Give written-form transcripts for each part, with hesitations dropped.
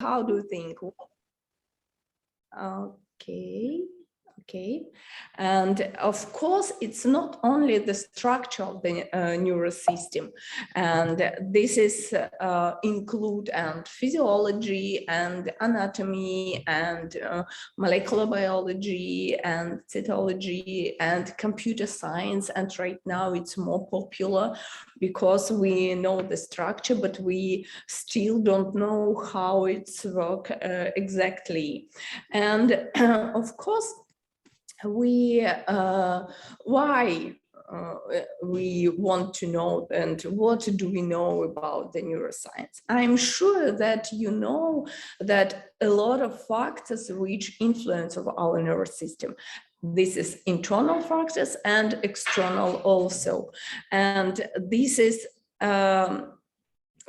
how do you think? Okay. And of course, it's not only the structure of the nervous system, and this is include and physiology and anatomy and molecular biology and cytology and computer science. And right now it's more popular because we know the structure, but we still don't know how it's work exactly. And of course, why we want to know and what do we know about the neuroscience. I'm sure that you know that a lot of factors which influence of our nervous system. This is internal factors and external also. And this is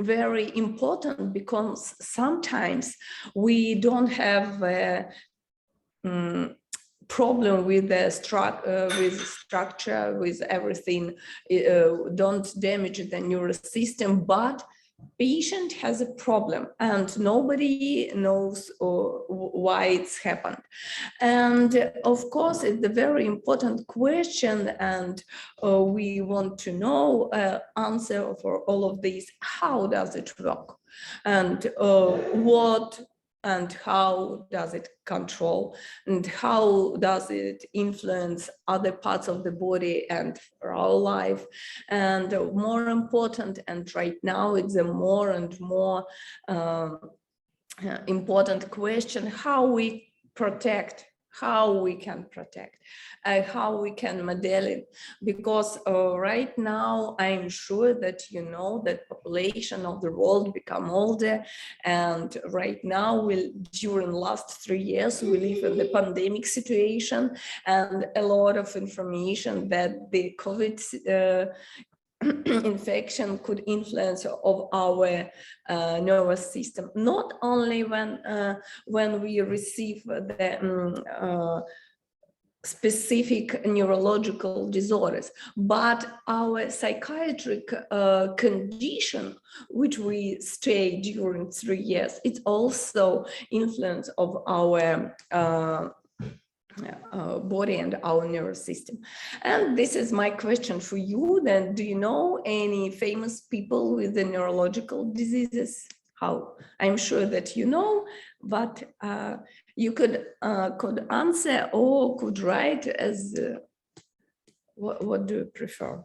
very important because sometimes we don't have problem with the structure, with everything, don't damage the nervous system, but patient has a problem and nobody knows why it's happened. And of course, it's a very important question, and we want to know answer for all of these. How does it work? And what and how does it control, and how does it influence other parts of the body and our life? And more important, and right now it's a more and more important question, how we protect, how we can protect, how we can model it, because right now I'm sure that you know that population of the world become older, and right now during last 3 years we live in the pandemic situation, and a lot of information that the COVID infection could influence of our nervous system, not only when we receive the specific neurological disorders, but our psychiatric condition, which we stay during 3 years, it's also influence of our body and our nervous system. And this is my question for you then. Do you know any famous people with the neurological diseases? How? I'm sure that you know, but you could answer or could write as what do you prefer?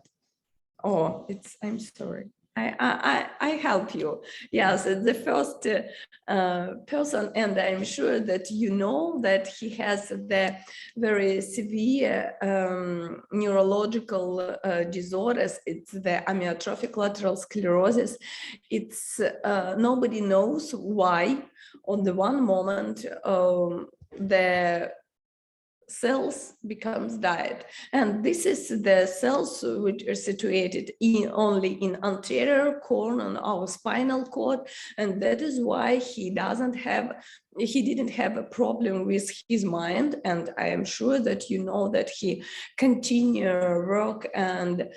Oh, I'm sorry. I help you. Yes, the first person, and I'm sure that you know that he has the very severe neurological disorders. It's the amyotrophic lateral sclerosis. It's nobody knows why. On the one moment, the cells becomes died, and this is the cells which are situated only in anterior corn on our spinal cord, and that is why he didn't have a problem with his mind. And I am sure that you know that he continue work and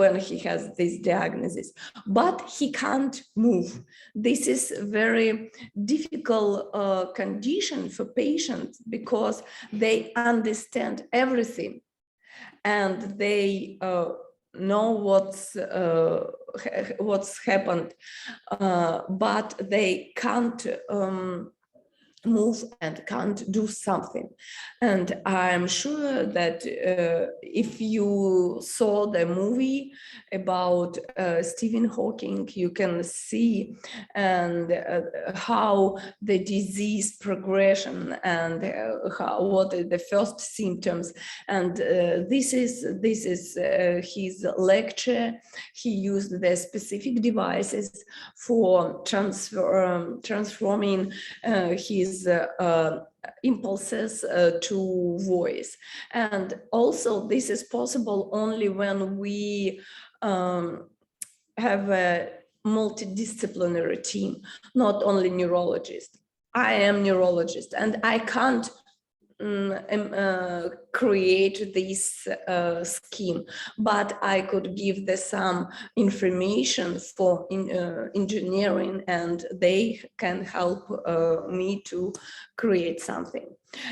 when he has this diagnosis, but he can't move. This is a very difficult condition for patients because they understand everything and they know what's happened, but they can't move and can't do something. And I'm sure that if you saw the movie about Stephen Hawking, you can see and how the disease progression and what are the first symptoms. And this is his lecture. He used the specific devices for transforming his impulses to voice. And also this is possible only when we have a multidisciplinary team, not only neurologist. I am neurologist and I can't create this scheme, but I could give some information for engineering, and they can help me to create something.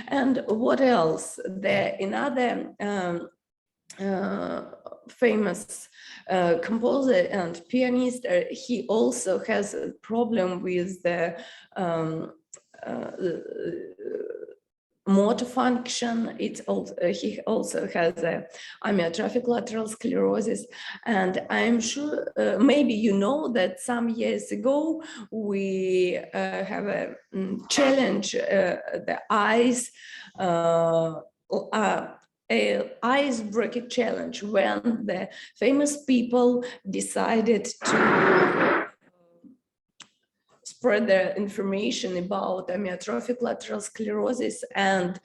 And what else? Another famous composer and pianist, he also has a problem with the motor function. It's also, he also has a amyotrophic lateral sclerosis, and I'm sure maybe you know that some years ago we have a challenge, the eyes ice bucket challenge, when the famous people decided to spread the information about amyotrophic lateral sclerosis and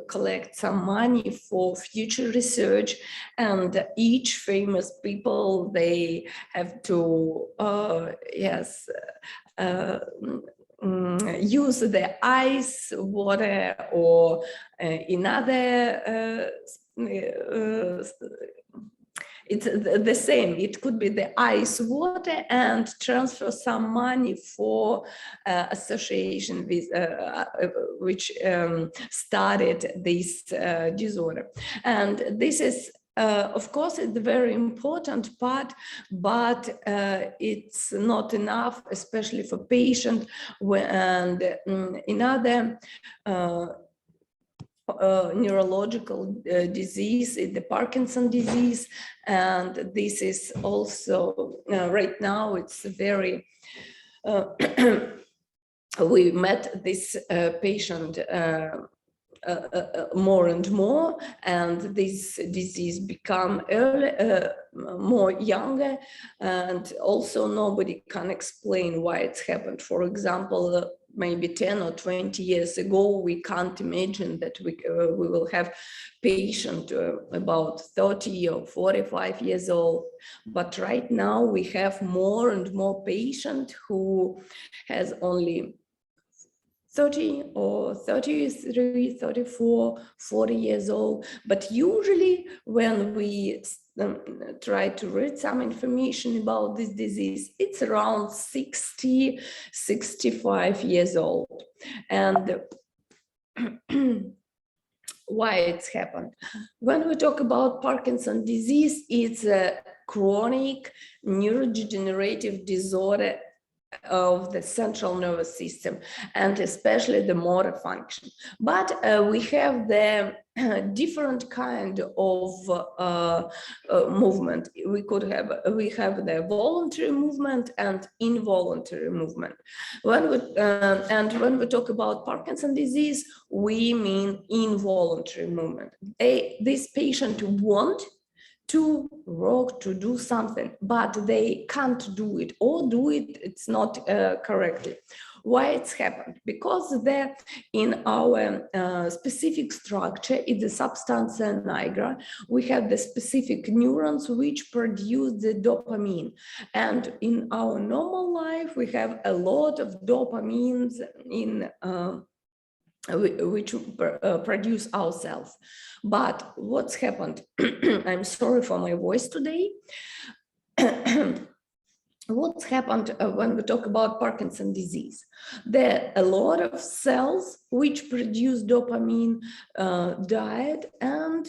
collect some money for future research. And each famous people, they have to use the ice water or another it's the same. It could be the ice water and transfer some money for association with which started this disorder. And this is of course, it's a very important part, but it's not enough, especially for patients. And in other neurological disease, the Parkinson disease, and this is also right now it's very we met this patient more and more, and this disease become more younger, and also nobody can explain why it's happened. For example, maybe 10 or 20 years ago, we can't imagine that we will have patient about 30 or 45 years old. But right now we have more and more patient who has only 30 or 33, 34, 40 years old. But usually when we try to read some information about this disease, it's around 60, 65 years old. And why it's happened? When we talk about Parkinson's disease, it's a chronic neurodegenerative disorder of the central nervous system, and especially the motor function. But we have the different kind of movement. We have the voluntary movement and involuntary movement. When we talk about Parkinson's disease, we mean involuntary movement. This patient want to work, to do something, but they can't do it, or do it, it's not correctly. Why it's happened? Because there in our specific structure, in the substantia nigra, we have the specific neurons which produce the dopamine. And in our normal life, we have a lot of dopamines in which produce ourselves. But what's happened? I'm sorry for my voice today. What's happened when we talk about Parkinson's disease? There are a lot of cells which produce dopamine died, and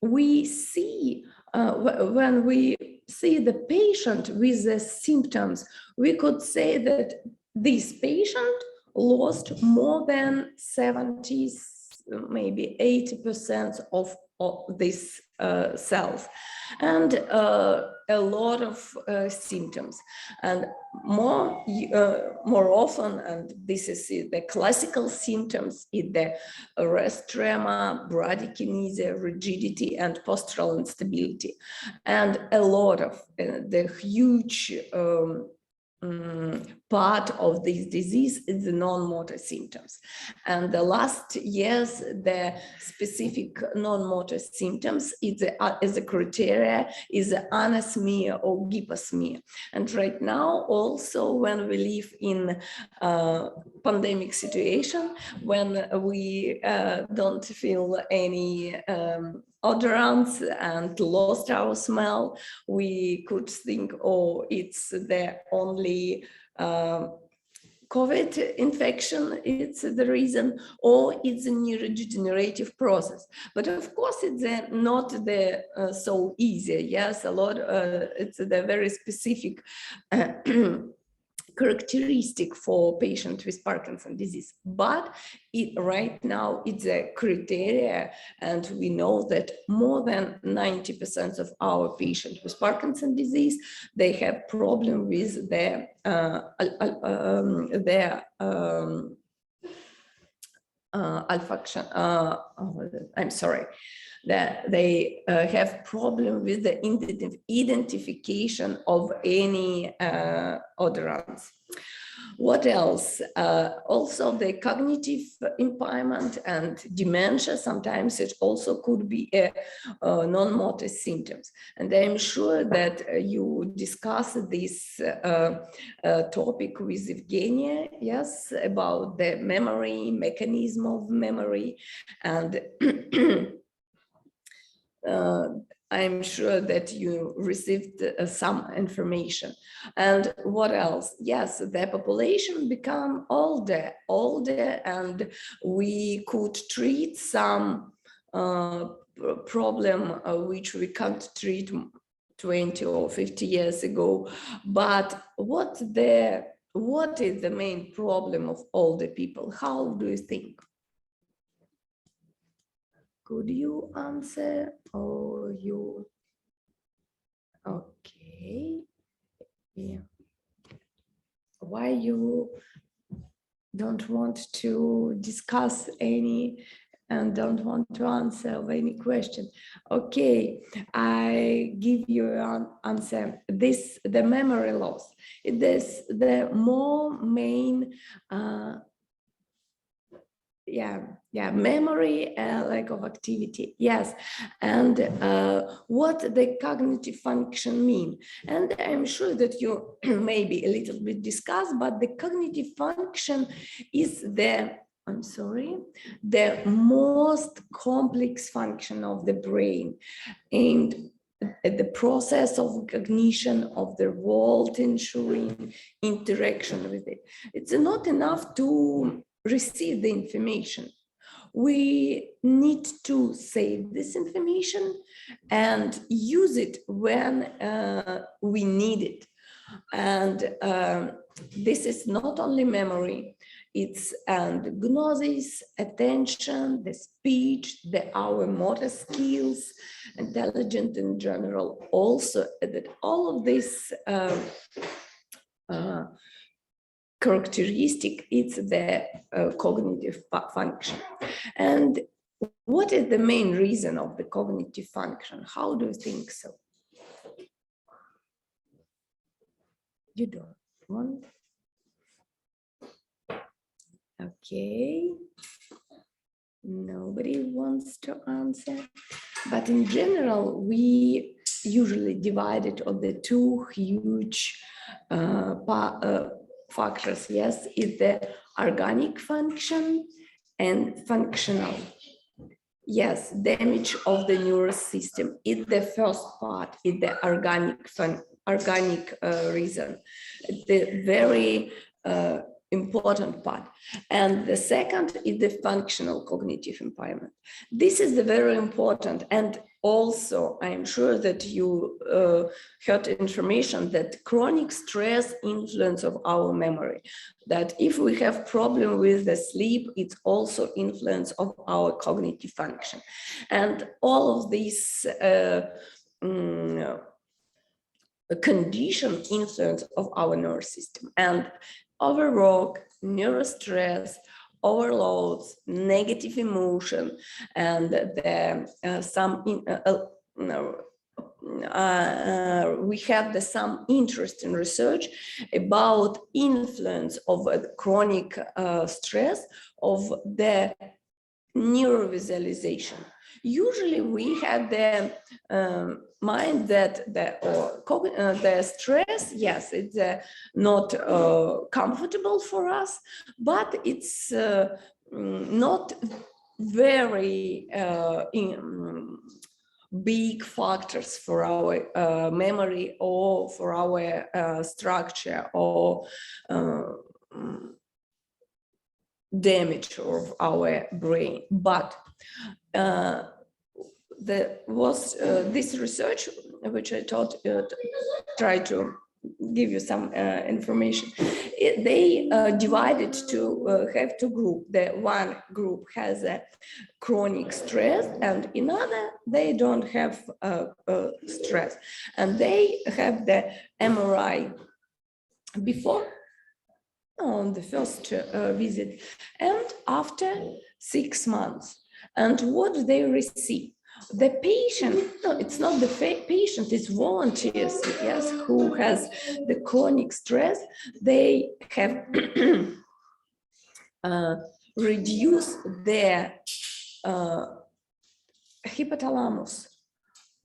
we see when we see the patient with the symptoms, we could say that this patient lost more than 70, maybe 80% of these cells, and a lot of symptoms. And more often, and this is the classical symptoms, is the rest tremor, bradykinesia, rigidity, and postural instability. And a lot of the huge part of this disease is the non-motor symptoms. And the last years, the specific non-motor symptoms is a criteria is anosmia or hyposmia. And right now, also when we live in pandemic situation, when we don't feel any odorants and lost our smell, we could think, oh, it's the only COVID infection, it's the reason, or it's a neurodegenerative process. But of course, it's not the so easy. Yes, a lot. It's the very specific characteristic for patients with Parkinson's disease, but right now it's a criteria, and we know that more than 90% of our patients with Parkinson's disease, they have problem with their olfaction. I'm sorry. That they have problem with the identification of any odorants. What else? Also the cognitive impairment and dementia, sometimes it also could be a non-motor symptoms. And I'm sure that you discussed this topic with Evgenia, yes, about the memory, mechanism of memory, and I'm sure that you received some information. And what else? Yes, the population become older, and we could treat some problem which we can't treat 20 or 50 years ago. But what is the main problem of older people? How do you think? Could you answer, or you? Okay. Yeah. Why you don't want to discuss any and don't want to answer any question? Okay, I give you an answer. The memory loss. It is the more main memory, lack of activity, yes. And what the cognitive function mean? And I'm sure that you maybe a little bit discussed, but the cognitive function is the most complex function of the brain, and the process of cognition of the world, ensuring interaction with it. It's not enough to receive the information. We need to save this information and use it when we need it. And this is not only memory, it's gnosis, attention, the speech, our motor skills, intelligence in general. Also, that all of this characteristic, it's the cognitive function. And what is the main reason of the cognitive function? How do you think so? You don't want? Okay. Nobody wants to answer. But in general, we usually divide it on the two huge factors. Yes, is the organic function and functional. Yes, damage of the nervous system is the first part, is the organic reason, the very important part. And the second is the functional cognitive impairment. This is the very important. And also, I'm sure that you heard information that chronic stress influence of our memory, that if we have problem with the sleep, it's also influence of our cognitive function. And all of these condition influence of our nervous system. And overwork, neurostress, overloads, negative emotion, and we have some interesting research about influence of chronic stress of the neurovisualization. Usually we have the mind that the stress, yes, it's not comfortable for us, but it's not very big factors for our memory or for our structure or damage of our brain. But there was this research, which I try to give you some information. They divided to have two groups. The one group has a chronic stress, and another they don't have stress, and they have the MRI before on the first visit and after 6 months. And what they receive? The patient, no, it's not the patient, it's volunteers, yes, who has the chronic stress. They have reduced their hypothalamus.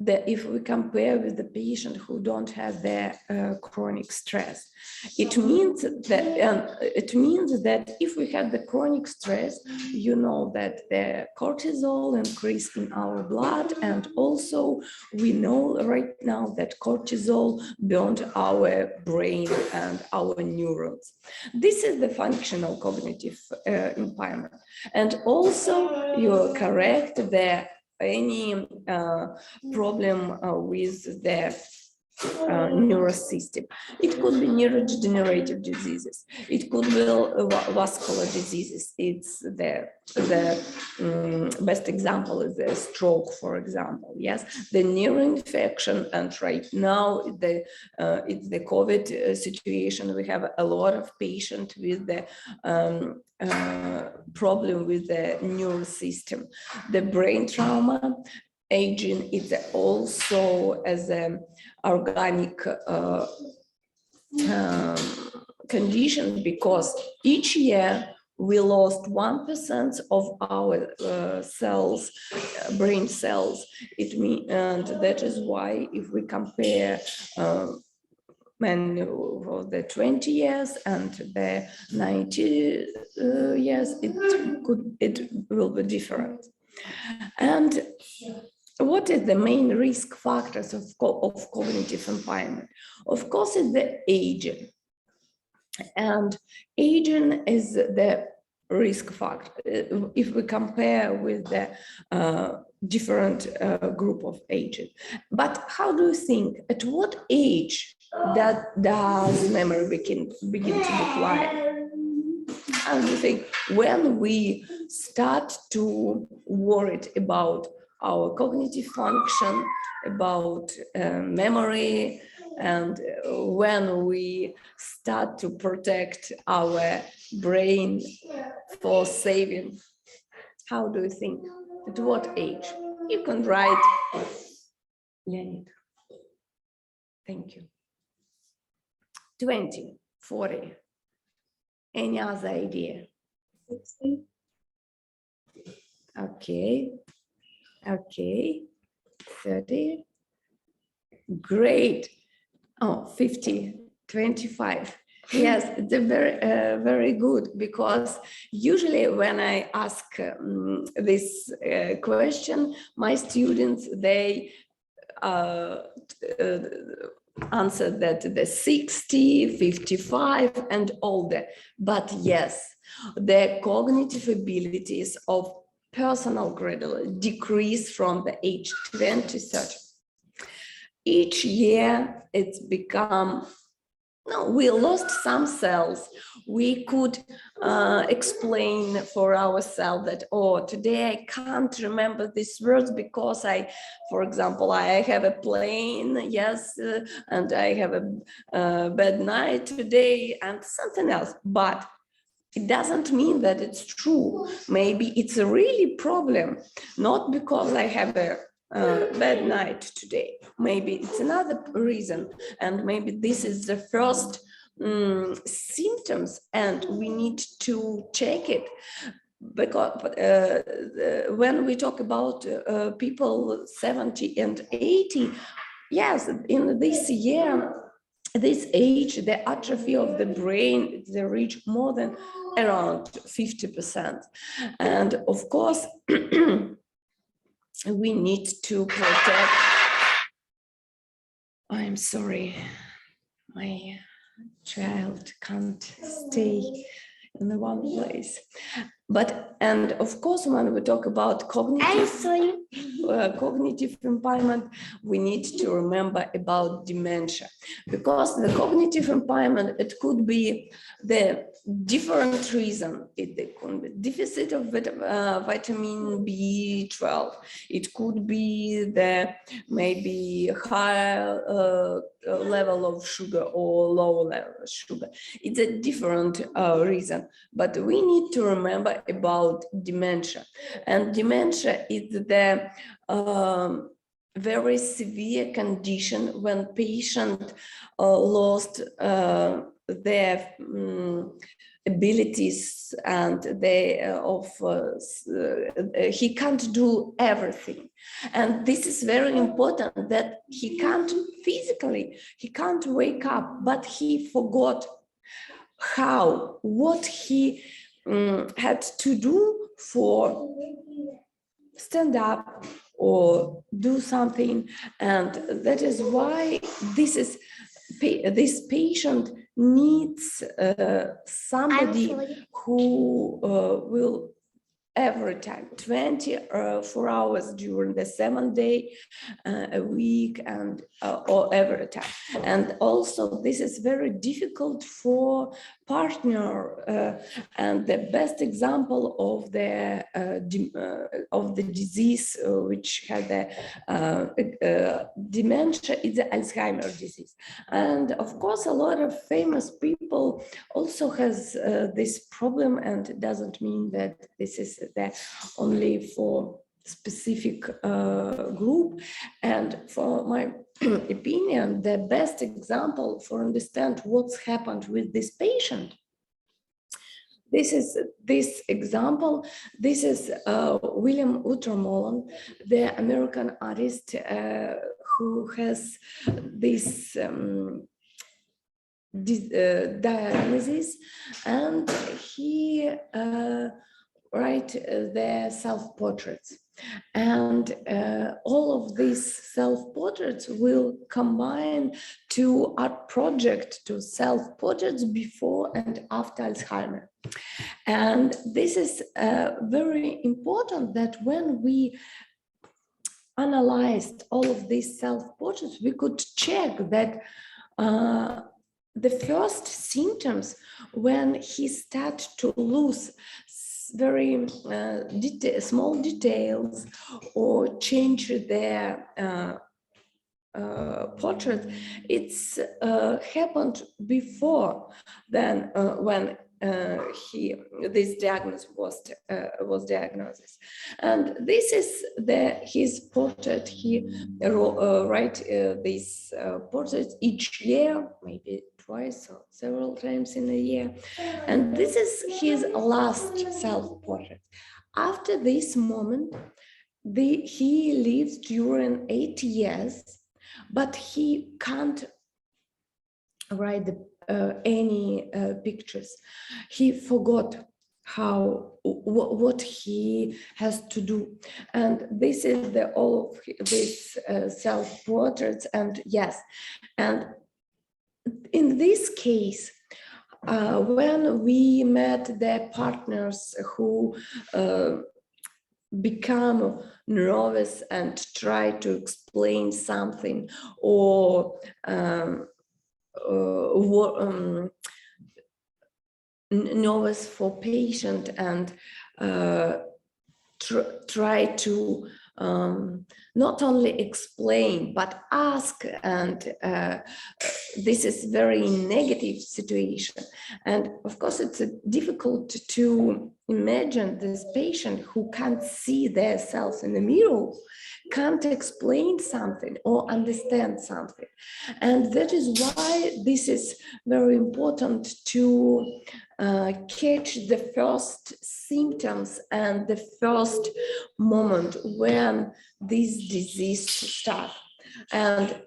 If we compare with the patient who don't have the chronic stress, it means that if we have the chronic stress, you know that the cortisol increase in our blood, and also we know right now that cortisol burns our brain and our neurons. This is the functional cognitive impairment, and also you're correct that any problem with the nervous system. It could be neurodegenerative diseases. It could be vascular diseases. It's the best example is the stroke, for example. Yes, the neuroinfection, and right now it's the COVID situation. We have a lot of patients with the problem with the nervous system. The brain trauma, aging is also as an organic condition, because each year we lost 1% of our cells, brain cells. And that is why if we compare for the 20 years and the 90 years, it will be different. And what is the main risk factors of cognitive impairment? Of course, it's the aging. And aging is the risk factor if we compare with the different group of aging. But how do you think, at what age that does memory begin to decline? And you think when we start to worry about our cognitive function, about memory, and when we start to protect our brain for saving, how do you think? At what age? You can write, Leonid. Thank you. 20, 40. Any other idea? 60. Okay. Okay. 30. Great. Oh, 50, 25. Yes, it's a very good, because usually when I ask this question, my students, they answer that the 60, 55 and older. But yes, the cognitive abilities of personal gradually decrease from the age 20, 30. Each year it's become, no, we lost some cells. We could explain for ourselves that, oh, today I can't remember these words because for example, I have a plane, yes, and I have a bad night today and something else. But it doesn't mean that it's true. Maybe it's a really problem, not because I have a bad night today. Maybe it's another reason, and maybe this is the first symptoms, and we need to check it. Because when we talk about people 70 and 80, yes, in this year, this age, the atrophy of the brain, they reach more than around 50%. And of course, we need to protect. I'm sorry, my child can't stay in the one place. But, and of course, when we talk about cognitive impairment, we need to remember about dementia, because the cognitive impairment, it could be the different reason. It could be deficit of vitamin B12. It could be the maybe higher level of sugar or low level of sugar. It's a different reason, but we need to remember about dementia. And dementia is the very severe condition when patient lost their abilities, and he can't do everything. And this is very important, that he can't physically, he can't wake up, but he forgot what he had to do for stand up or do something. And that is why this patient needs somebody who will every time 24 hours during the 7 day a week, and or every time. And also this is very difficult for partner, and the best example of the disease which had the dementia is the Alzheimer's disease. And of course a lot of famous people also has this problem, and it doesn't mean that this is only for specific group. And for my opinion, the best example for understand what's happened with this patient, this is this example. This is William Utermohlen, the American artist who has this diagnosis, and he write their self-portraits. And all of these self-portraits will combine to art project, to self-portraits before and after Alzheimer's. And this is very important, that when we analyzed all of these self-portraits, we could check that the first symptoms, when he started to lose very small details or change their portrait, it's happened before than when this diagnosis was diagnosed. And this is his portrait. He write these portraits each year, maybe twice or several times in a year. And this is his last self-portrait. After this moment, he lives during 8 years, but he can't write any pictures. He forgot what he has to do. And this is all of these self-portraits. And yes, and in this case, when we met the partners who become nervous and try to explain something, or nervous for patient, and try to not only explain but ask, and this is very negative situation. And of course it's difficult to imagine this patient who can't see themselves in the mirror, can't explain something or understand something. And that is why this is very important to catch the first symptoms and the first moment when this disease starts. And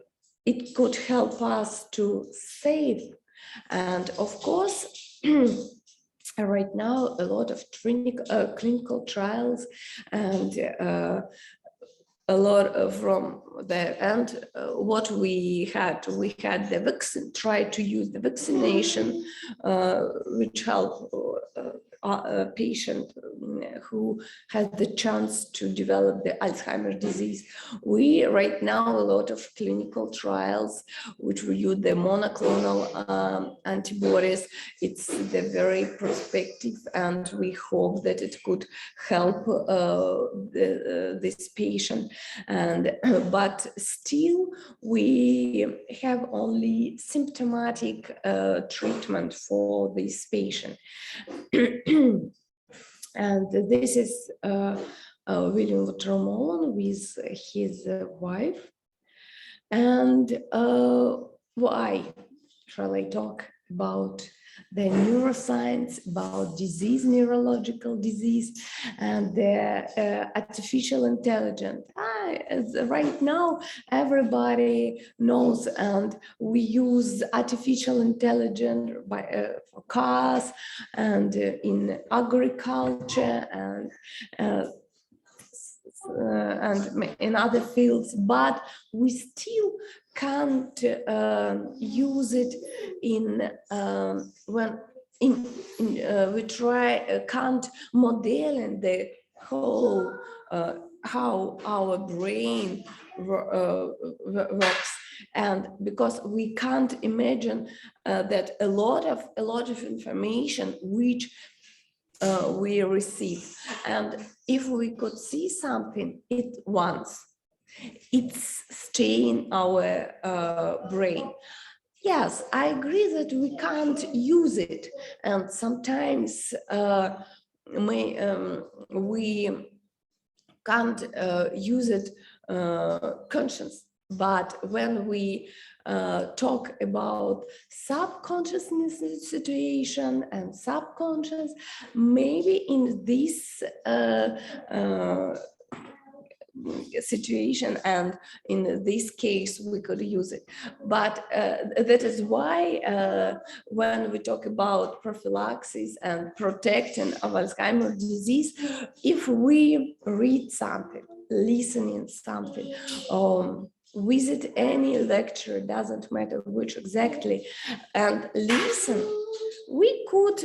it could help us to save. And of course, right now, a lot of clinical trials and a lot from the end, what we had the vaccine, try to use the vaccination, which help a patient who has the chance to develop the Alzheimer's disease. We right now a lot of clinical trials which we use the monoclonal antibodies. It's the very prospective, and we hope that it could help this patient. And but still we have only symptomatic treatment for this patient. And this is William Tromolon with his wife. And why shall I talk about the neuroscience, about disease, neurological disease, and the artificial intelligence? Right now, everybody knows, and we use artificial intelligence for cars and in agriculture and in other fields, but we still can't use it in when we can't model in the whole how our brain works. And because we can't imagine that a lot of information which we receive, and if we could see something it once, it's stay in our brain. Yes, I agree that we can't use it, and sometimes we can't use it conscious. But when we talk about subconsciousness situation and subconscious, maybe in this situation and in this case we could use it. But that is why when we talk about prophylaxis and protecting of Alzheimer's disease, if we read something, listening something, visit any lecture, doesn't matter which exactly, and listen, we could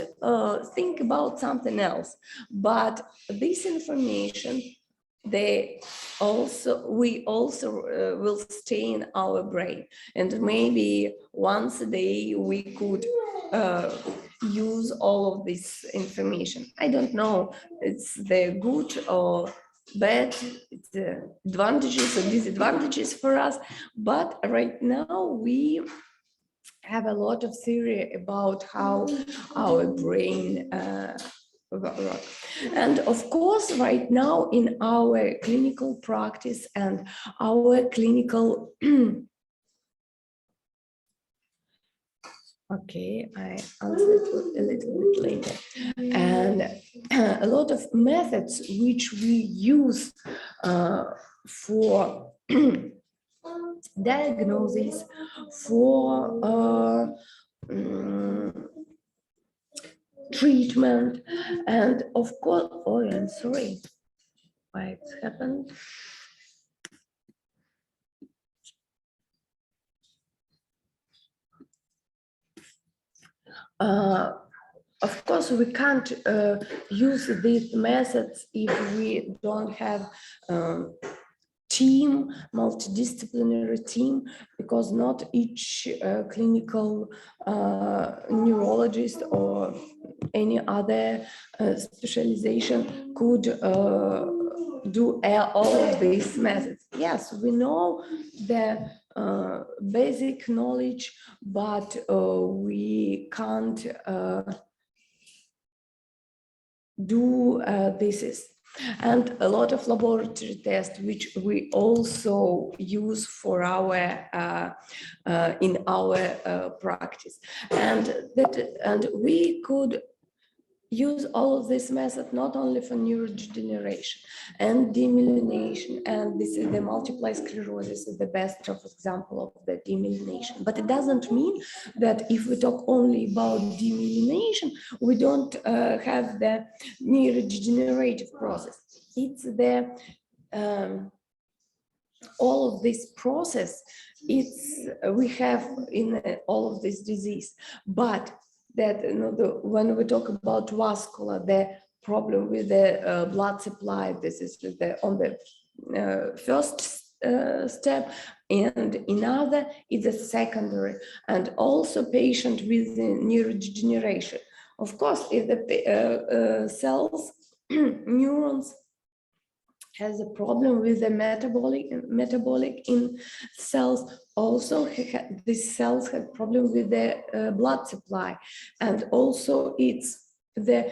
think about something else. But this information, we also will stay in our brain, and maybe once a day we could use all of this information. I don't know, it's the good or bad, it's the advantages or disadvantages for us, but right now we have a lot of theory about how our brain works. And of course, right now in our clinical practice and our clinical okay, I answered a little bit later. And a lot of methods which we use for diagnosis, for treatment, and of course, oh, I'm sorry, why it's happened. Of course, we can't use these methods if we don't have team, multidisciplinary team, because not each clinical neurologist or any other specialization could do all of these methods. Yes, we know the basic knowledge, but we can't do this. And a lot of laboratory tests, which we also use for our in our practice, and we could use all of this method not only for neurodegeneration and demyelination, and this is the multiple sclerosis is the best of example of the demyelination. But it doesn't mean that if we talk only about demyelination, we don't have the neurodegenerative process. It's the all of this process. It's we have in all of this disease, but that when we talk about vascular, the problem with the blood supply, this is on the first step, and in other it's a secondary, and also patient with neurodegeneration. Of course, if the cells, neurons has a problem with the metabolic in cells. Also, these cells have problem with the blood supply, and also it's the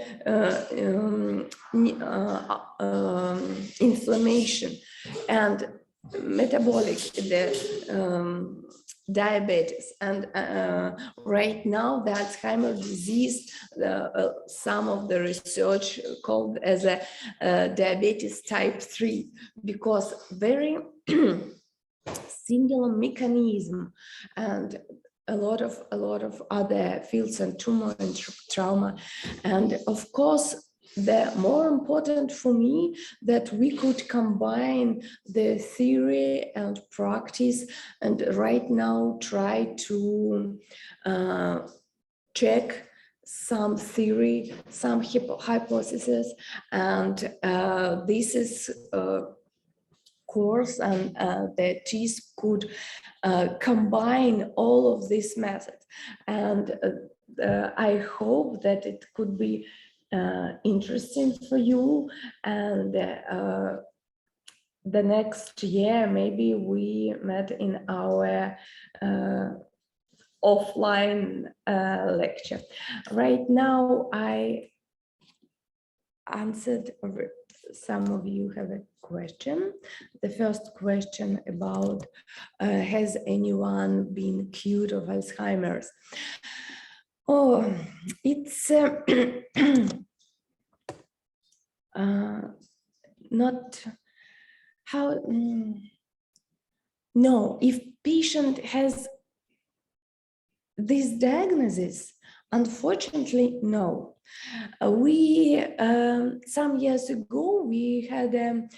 inflammation and metabolic, the diabetes, and right now the Alzheimer's disease, some of the research called as a diabetes type 3, because very singular mechanism, and a lot of other fields and tumor and trauma. And of course, the more important for me that we could combine the theory and practice, and right now try to check some theory, some hypothesis, and this is course, and the TIS could combine all of these methods, and I hope that it could be interesting for you, and the next year maybe we met in our offline lecture. Right now I answered, some of you have a question. The first question about has anyone been cured of Alzheimer's? Oh, it's not how, no, if patient has this diagnosis, unfortunately, no. We, some years ago, we had a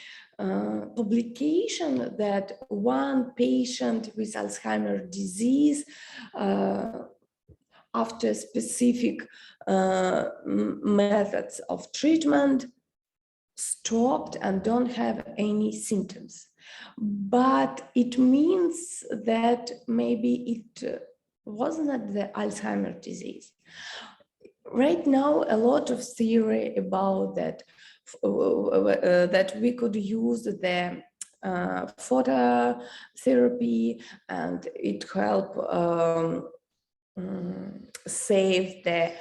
publication that one patient with Alzheimer's disease, after specific methods of treatment, stopped and don't have any symptoms. But it means that maybe it wasn't the Alzheimer's disease. Right now, a lot of theory about that, that we could use the phototherapy, and it help save the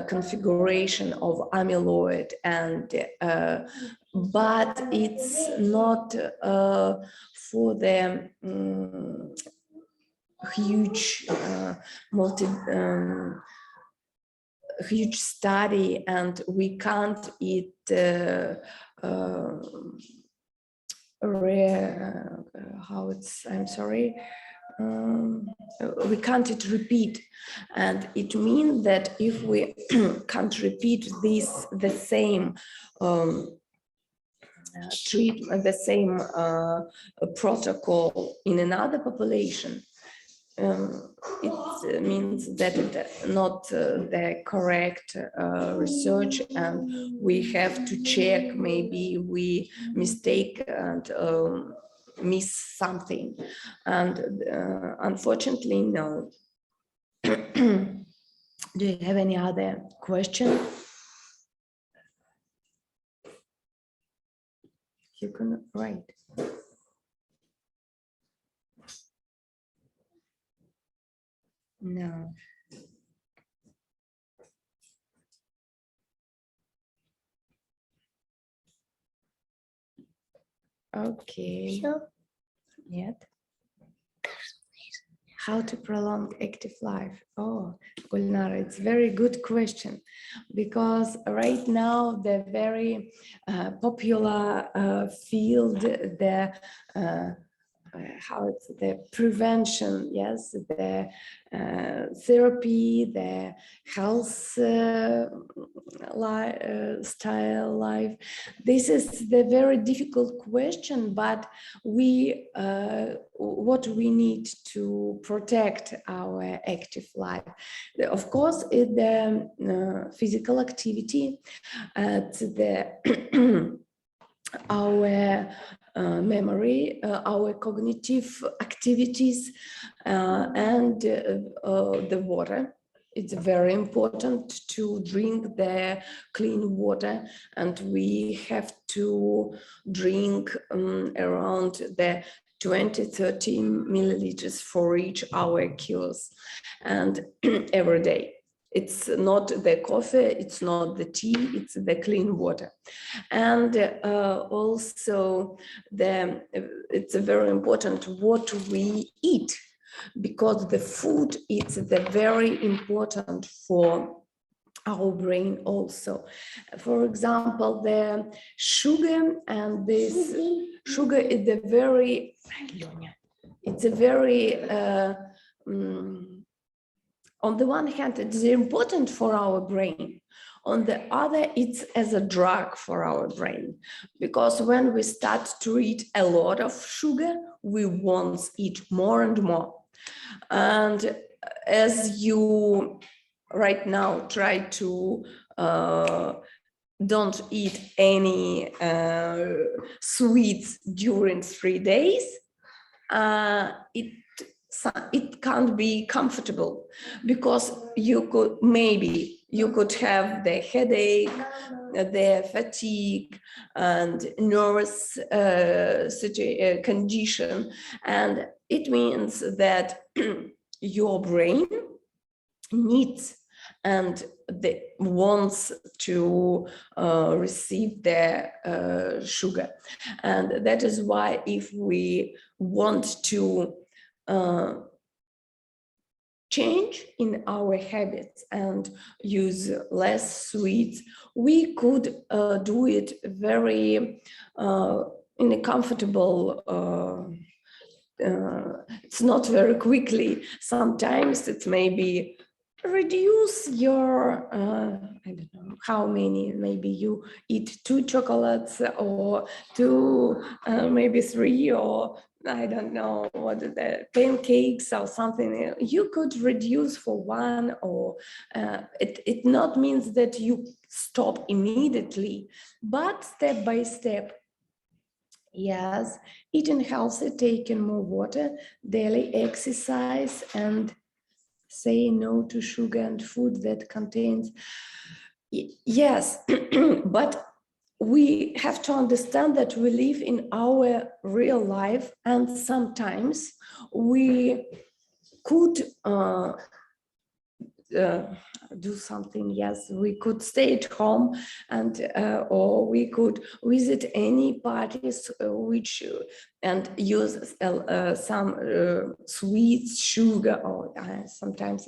configuration of amyloid, and but it's not for the huge huge study, and we can't how it's, I'm sorry, we can't repeat, and it means that if we can't repeat this, the same treatment, the same protocol in another population, it means that it's not the correct research, and we have to check, maybe we mistake and miss something, and unfortunately, no. Do you have any other question? You can write. No. Okay. Sure. Yet. How to prolong active life? Oh, Gulnara, it's a very good question, because right now the very popular field, the how it's the prevention, yes, the therapy, the health style life. This is the very difficult question, but we what we need to protect our active life. Of course, it's the physical activity, the our memory, our cognitive activities, and the water. It's very important to drink the clean water, and we have to drink around the 20-30 milliliters for each hour kilos, and every day. It's not the coffee, it's not the tea, it's the clean water. And also it's very important what we eat, because the food is the very important for our brain also. For example, the sugar, and this sugar is the very, it's a very on the one hand, it's important for our brain. On the other, it's as a drug for our brain, because when we start to eat a lot of sugar, we want to eat more and more. And as you right now try to don't eat any sweets during 3 days, it can't be comfortable, because you could have the headache, the fatigue, and nervous condition, and it means that your brain needs and wants to receive the sugar. And that is why, if we want to change in our habits and use less sweets, we could do it very in a comfortable, it's not very quickly. Sometimes it may be reduce your, I don't know how many, maybe you eat 2 chocolates, or 2, maybe 3, or I don't know what, the pancakes or something. You could reduce for 1, or it not means that you stop immediately, but step by step. Yes, eating healthy, taking more water, daily exercise, and say no to sugar and food that contains. Yes, but we have to understand that we live in our real life, and sometimes we could do something. Yes, we could stay at home, and or we could visit any parties which and use some sweets, sugar, or sometimes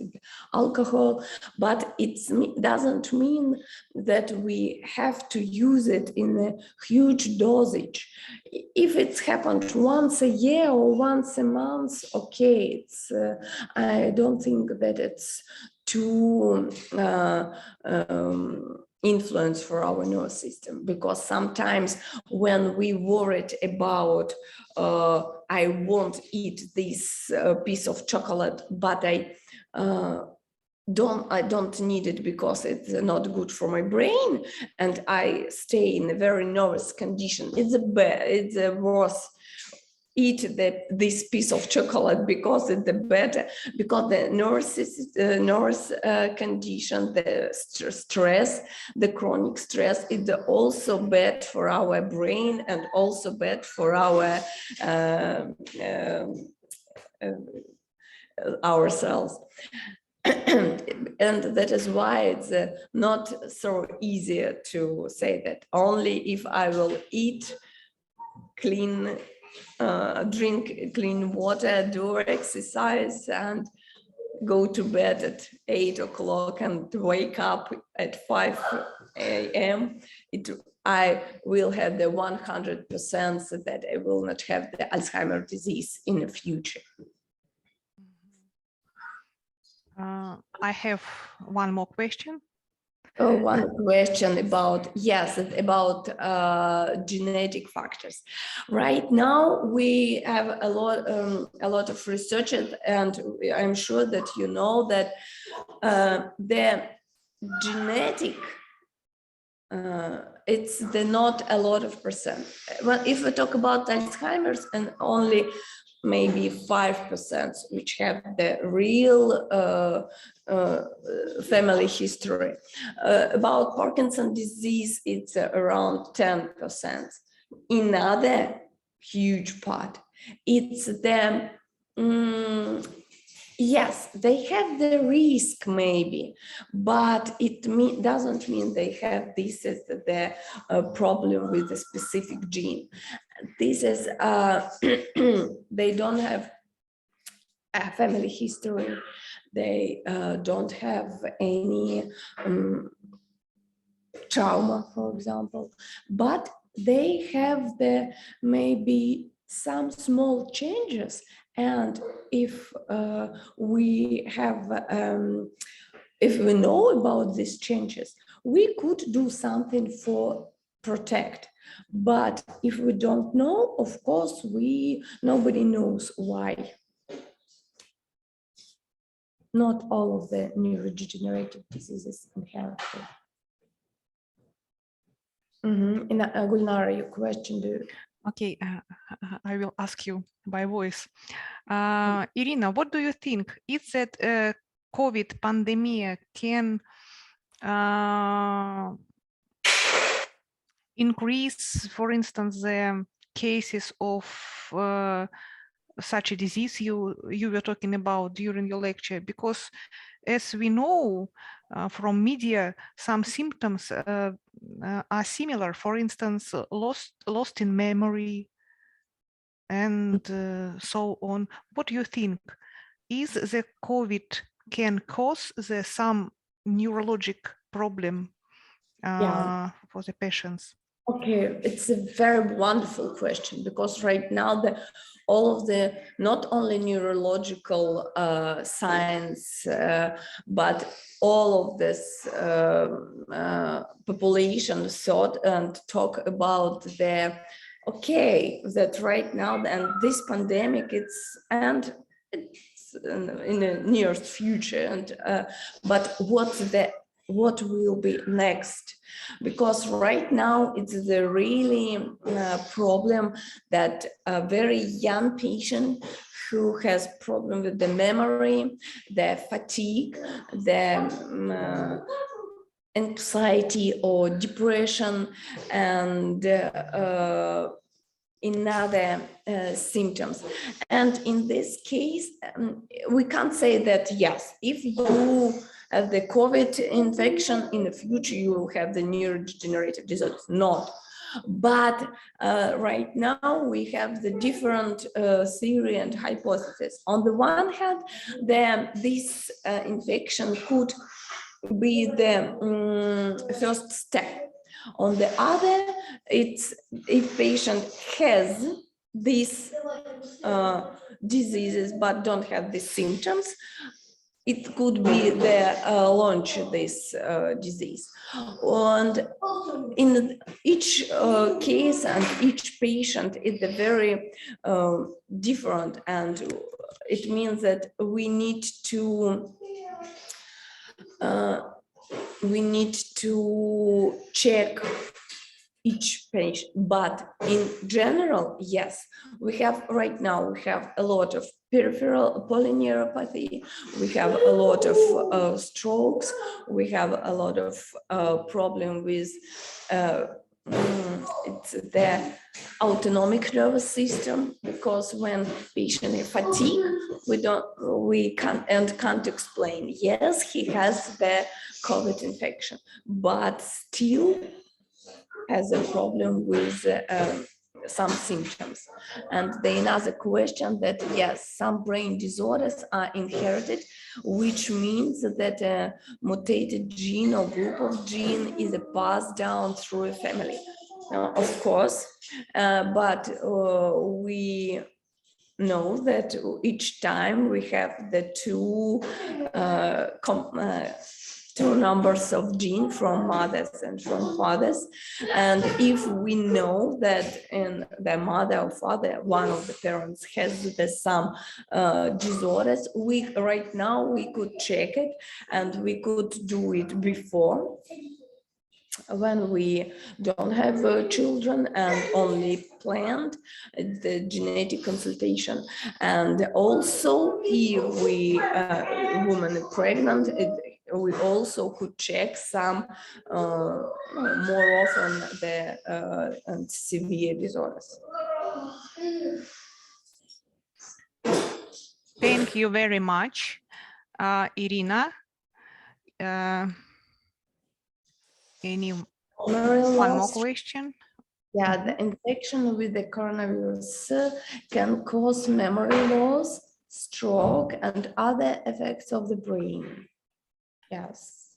alcohol, but it doesn't mean that we have to use it in a huge dosage. If it's happened once a year or once a month, okay, it's I don't think that it's too influence for our nervous system, because sometimes when we worried about I won't eat this piece of chocolate, but I don't need it because it's not good for my brain, and I stay in a very nervous condition, it's a worse eat this piece of chocolate, because it's the better, because the nervous condition, the stress, the chronic stress, is also bad for our brain, and also bad for our cells. And that is why it's not so easy to say that only if I will eat clean, drink clean water, do exercise, and go to bed at 8 o'clock and wake up at 5 a.m., I will have the 100% that I will not have the Alzheimer's disease in the future. I have one more question. One question about, yes, about genetic factors. Right now, we have a lot of research, and I'm sure that you know that the genetic, it's not a lot of percent. Well, if we talk about Alzheimer's, and only maybe 5% which have the real family history. About Parkinson's disease, it's around 10%. Another huge part, it's the, yes, they have the risk maybe, but it doesn't mean they have this as the problem with a specific gene. This is, they don't have a family history. They don't have any trauma, for example, but they have the maybe some small changes. And if we have, if we know about these changes, we could do something for protect. But if we don't know, of course, nobody knows why. Not all of the neurodegenerative diseases inherited. In Gulnara, your question, Okay, I will ask you by voice. Irina, what do you think? Is that COVID pandemic can increase, for instance, the cases of such a disease you were talking about during your lecture? Because as we know from media, some symptoms are similar. For instance, lost in memory and so on. What do you think? Is the COVID can cause some neurologic problem for the patients? Okay, it's a very wonderful question, because right now all of the not only neurological science, but all of this population thought and talk about that right now, and this pandemic, it's in the near future, and but what will be next? Because right now it's the really problem that a very young patient who has problem with the memory, the fatigue, the anxiety or depression, and in other symptoms. And in this case, we can't say that, yes, if you have the COVID infection, in the future you will have the neurodegenerative disease. Not. But right now we have the different theory and hypothesis. On the one hand, this infection could be the first step. On the other, it's if patient has these diseases but don't have the symptoms, it could be the launch this disease. And in each case and each patient is very different, and it means that we need to check each patient. But in general, yes, we have right now, we have a lot of peripheral polyneuropathy, we have a lot of strokes, we have a lot of problem with it's the autonomic nervous system, because when patient is fatigued, we can't explain. Yes, he has the COVID infection, but still has a problem with some symptoms. And the another question that yes, some brain disorders are inherited, which means that a mutated gene or group of gene is passed down through a family. Of course, but we know that each time we have the two numbers of gene from mothers and from fathers, and if we know that in the mother or father one of the parents has some disorders, we right now we could check it, and we could do it before when we don't have children and only planned the genetic consultation. And also if we woman is pregnant, we also could check some more often the severe disorders. Thank you very much, Irina. Any one more question? Yeah, the infection with the coronavirus can cause memory loss, stroke, and other effects of the brain. Yes,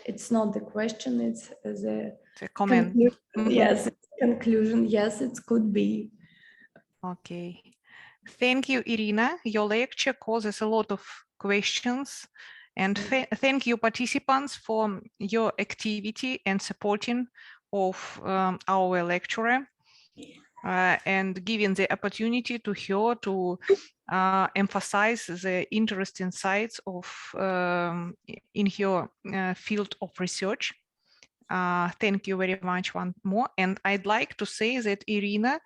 it's not the question, it's the comment. Yes, conclusion. Yes, it could be. Okay. Thank you, Irina. Your lecture causes a lot of questions. And thank you, participants, for your activity and supporting of our lecturer and giving the opportunity to her to emphasize the interesting sides of in her field of research. Thank you very much once more. And I'd like to say that Irina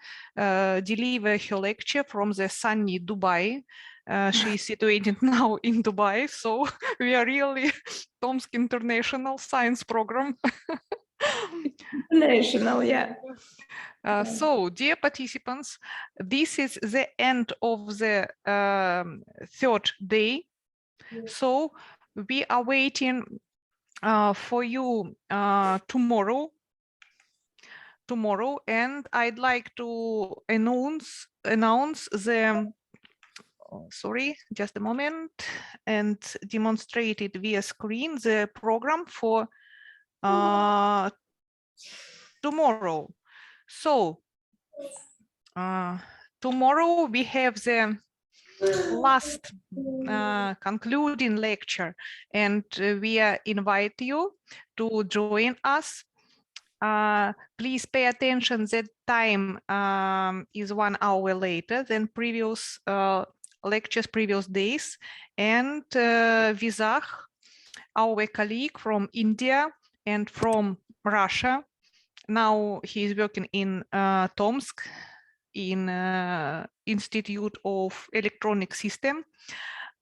delivered her lecture from the sunny Dubai. She is situated now in Dubai, so we are really Tomsk International Science Program. International, yeah. So, dear participants, this is the end of the third day. So we are waiting for you tomorrow, and I'd like to announce the sorry, just a moment, and demonstrate it via screen, the program for tomorrow. So tomorrow we have the last concluding lecture, and we invite you to join us. Please pay attention that time is 1 hour later than previous lectures, previous days. And Vizakh, our colleague from India and from Russia, now he is working in Tomsk in Institute of Electronic System,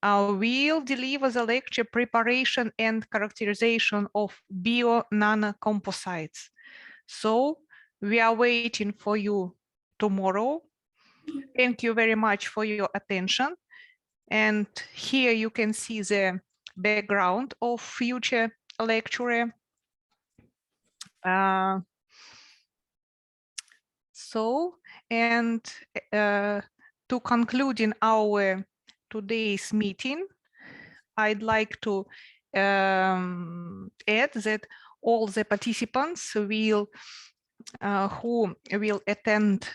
will deliver the lecture Preparation and Characterization of Bio-Nanocomposites. So we are waiting for you tomorrow. Thank you very much for your attention. And here you can see the background of future lecturer. And to conclude in our today's meeting, I'd like to add that all the participants will who will attend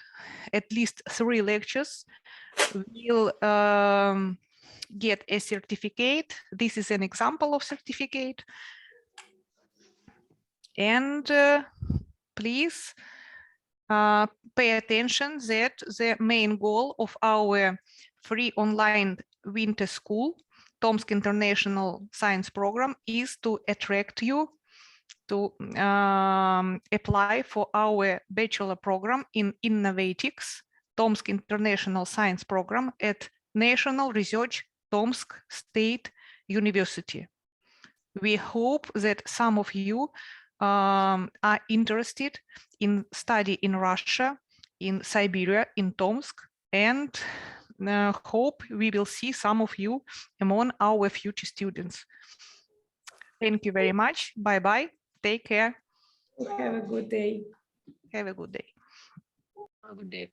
at least 3 lectures will get a certificate. This is an example of certificate. And please pay attention that the main goal of our free online winter school, Tomsk International Science Program, is to attract you to apply for our bachelor program in Innovatics, Tomsk International Science Program at National Research Tomsk State University. We hope that some of you are interested in study in Russia, in Siberia, in Tomsk, and hope we will see some of you among our future students. Thank you very much. Bye-bye. Take care. Have a good day. Have a good day. Have a good day.